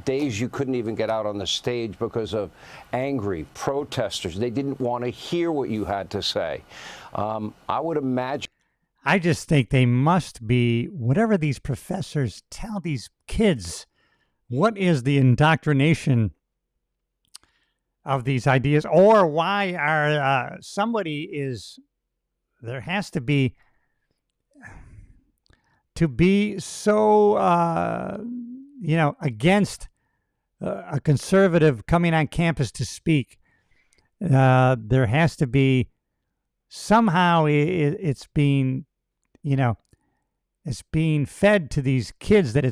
days you couldn't even get out on the stage because of angry protesters. They didn't want to hear what you had to say. I would imagine. I just think they must be, whatever these professors tell these kids, what is the indoctrination of these ideas? Or why are there has to be so, against a conservative coming on campus to speak. There has to be somehow it's being fed to these kids that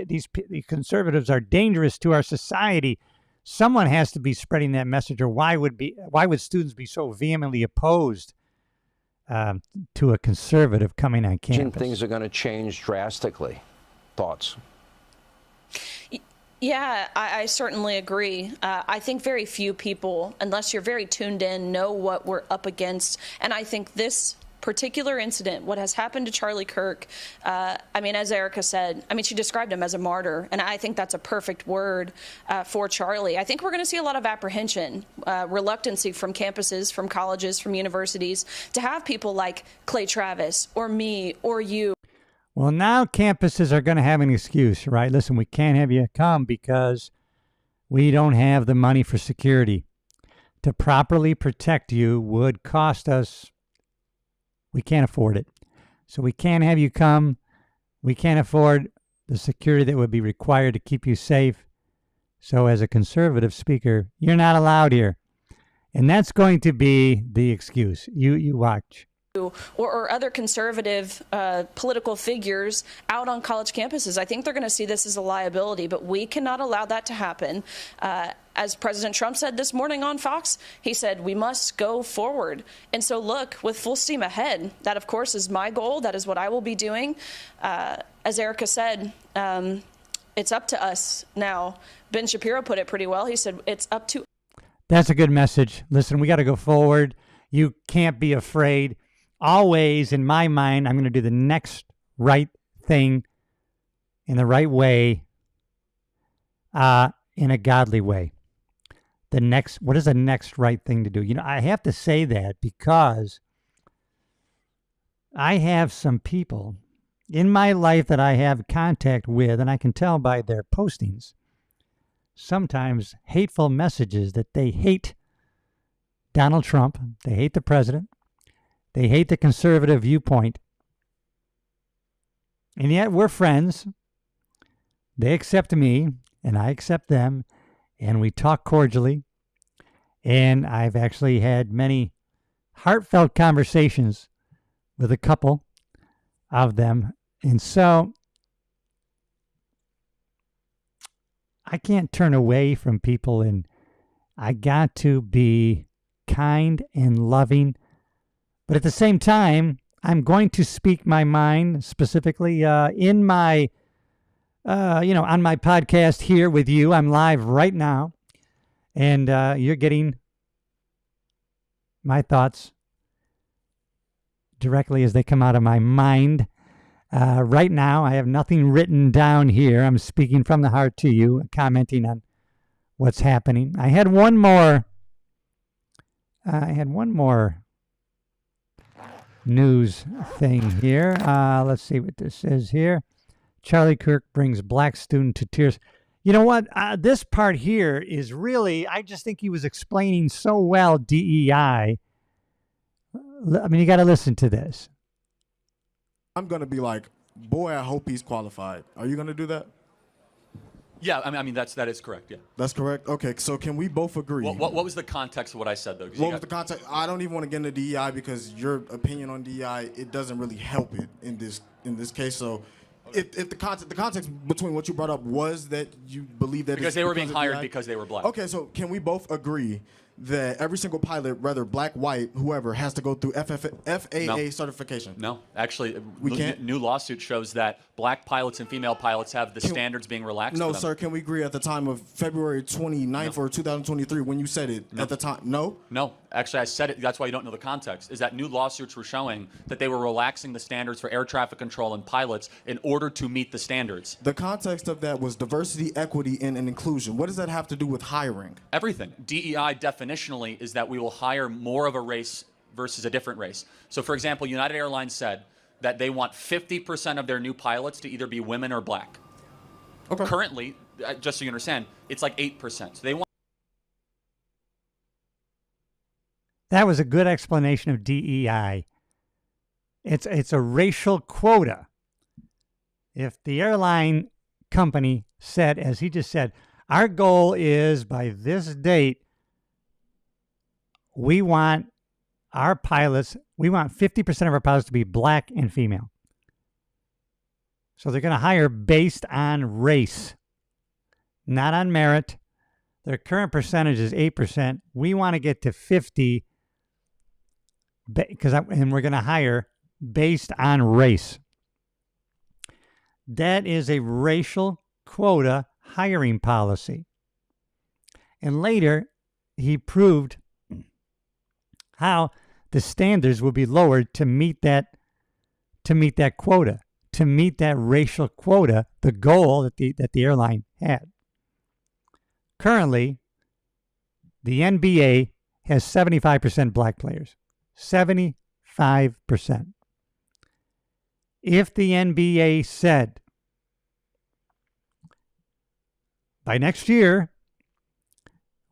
these conservatives are dangerous to our society. Someone has to be spreading that message, or why would students be so vehemently opposed to a conservative coming on campus? Things are going to change drastically. Thoughts? Yeah, I certainly agree. I think very few people, unless you're very tuned in, know what we're up against. And I think this particular incident, what has happened to Charlie Kirk, as Erica said, she described him as a martyr, and I think that's a perfect word for Charlie. I think we're going to see a lot of apprehension, reluctancy from campuses, from colleges, from universities, to have people like Clay Travis or me or you. Well, now campuses are going to have an excuse, right? Listen, we can't have you come because we don't have the money for security. to properly protect you would cost us, we can't afford it. So we can't have you come. We can't afford the security that would be required to keep you safe. So as a conservative speaker, you're not allowed here. And that's going to be the excuse. You watch. Or other conservative political figures out on college campuses. I think they're going to see this as a liability, but we cannot allow that to happen. As President Trump said this morning on Fox, he said we must go forward. And so look, with full steam ahead, that of course is my goal. That is what I will be doing. As Erica said, it's up to us now. Ben Shapiro put it pretty well. He said it's up to. That's a good message. Listen, we got to go forward. You can't be afraid. Always, in my mind, I'm going to do the next right thing in the right way, in a godly way. What is the next right thing to do? You know, I have to say that because I have some people in my life that I have contact with, and I can tell by their postings, sometimes hateful messages that they hate Donald Trump, they hate the president, they hate the conservative viewpoint, and yet we're friends. They accept me, and I accept them, and we talk cordially, and I've actually had many heartfelt conversations with a couple of them, and so I can't turn away from people, and I got to be kind and loving. But at the same time, I'm going to speak my mind specifically in my, on my podcast here with you. I'm live right now, and you're getting my thoughts directly as they come out of my mind. Right now, I have nothing written down here. I'm speaking from the heart to you, commenting on what's happening. I had one more news thing here. Let's see what this says here. Charlie Kirk brings black student to tears. You know what? This part here is really, I just think he was explaining so well DEI. I mean, you got to listen to this. I'm going to be like, boy, I hope he's qualified. Are you going to do that? Yeah, I mean that is correct, yeah. That's correct? Okay, so can we both agree? What was the context of what I said, though? What was the context? I don't even want to get into DEI because your opinion on DEI, it doesn't really help it in this case. So if the context between what you brought up was that you believe that because they were being hired because they were black. Okay, so can we both agree that every single pilot, whether black, white, whoever, has to go through FAA certification? No, actually, we can't. New lawsuit shows that black pilots and female pilots have the standards being relaxed. No, for them. sir. Can we agree at the time of February 29th or 2023 when you said it at the time? No? No. Actually, I said it. That's why you don't know the context. Is that new lawsuits were showing that they were relaxing the standards for air traffic control and pilots in order to meet the standards. The context of that was diversity, equity, and inclusion. What does that have to do with hiring? Everything. DEI definitionally is that we will hire more of a race versus a different race. So, for example, United Airlines said that they want 50% of their new pilots to either be women or black. Okay. Currently, just so you understand, it's like 8%. So they want. That was a good explanation of DEI. It's a racial quota. If the airline company said, as he just said, our goal is by this date, we want 50% of our pilots to be black and female. So they're going to hire based on race, not on merit. Their current percentage is 8%. We want to get to 50%. And we're going to hire based on race. That is a racial quota hiring policy. And later, he proved how the standards will be lowered to meet that quota, to meet that racial quota, the goal that the airline had. Currently, the NBA has 75% black players. 75%. If the NBA said by next year,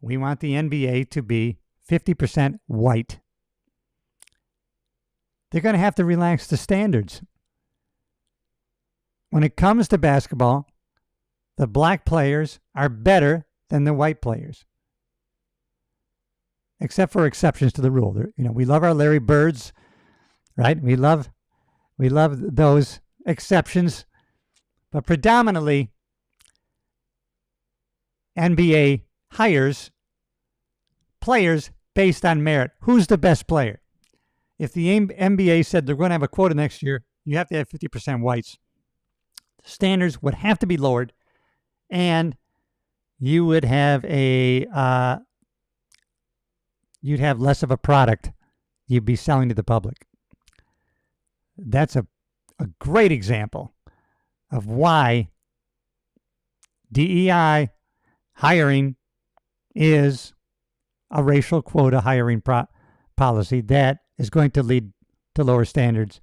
we want the NBA to be 50% white. They're going to have to relax the standards. When it comes to basketball, the black players are better than the white players, except for exceptions to the rule. We love our Larry Birds, right? We love those exceptions, but predominantly NBA hires players based on merit. Who's the best player? If the NBA said they're going to have a quota next year, you have to have 50% whites. Standards would have to be lowered, and you would have you'd have less of a product you'd be selling to the public. That's a great example of why DEI hiring is a racial quota hiring policy that is going to lead to lower standards.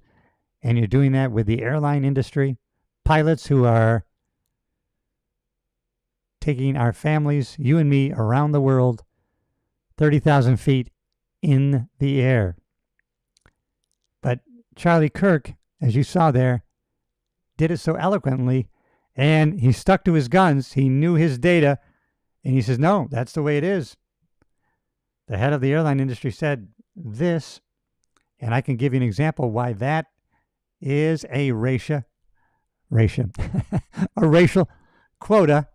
And you're doing that with the airline industry, pilots who are taking our families, you and me, around the world, 30,000 feet in the air. But Charlie Kirk, as you saw there, did it so eloquently, and he stuck to his guns. He knew his data, and he says, no, that's the way it is. The head of the airline industry said this, and I can give you an example why that is a racial quota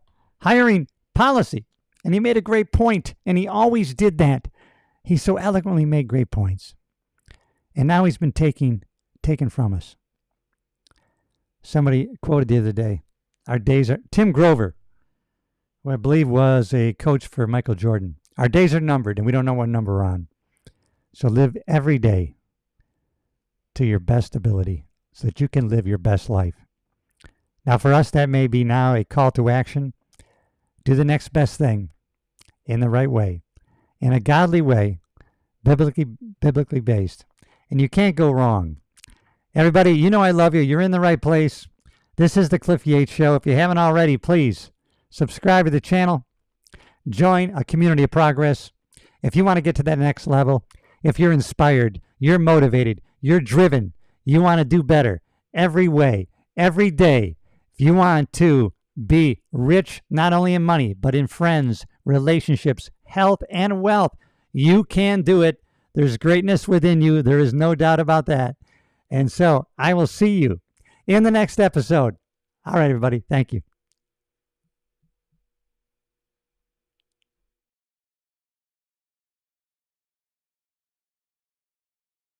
hiring policy. And he made a great point, and he always did that. He so eloquently made great points. And now he's been taken from us. Somebody quoted the other day, our days are, Tim Grover, who I believe was a coach for Michael Jordan. Our days are numbered, and we don't know what number we're on. So live every day to your best ability so that you can live your best life. Now, for us, that may be now a call to action. Do the next best thing in the right way, in a godly way, biblically based. And you can't go wrong. Everybody, you know I love you. You're in the right place. This is the Cliff Yates Show. If you haven't already, please subscribe to the channel. Join a community of progress. If you want to get to that next level, if you're inspired, you're motivated, you're driven, you want to do better every way, every day. If you want to be rich, not only in money, but in friends, relationships, health, and wealth, you can do it. There's greatness within you. There is no doubt about that. And so I will see you in the next episode. All right, everybody. Thank you.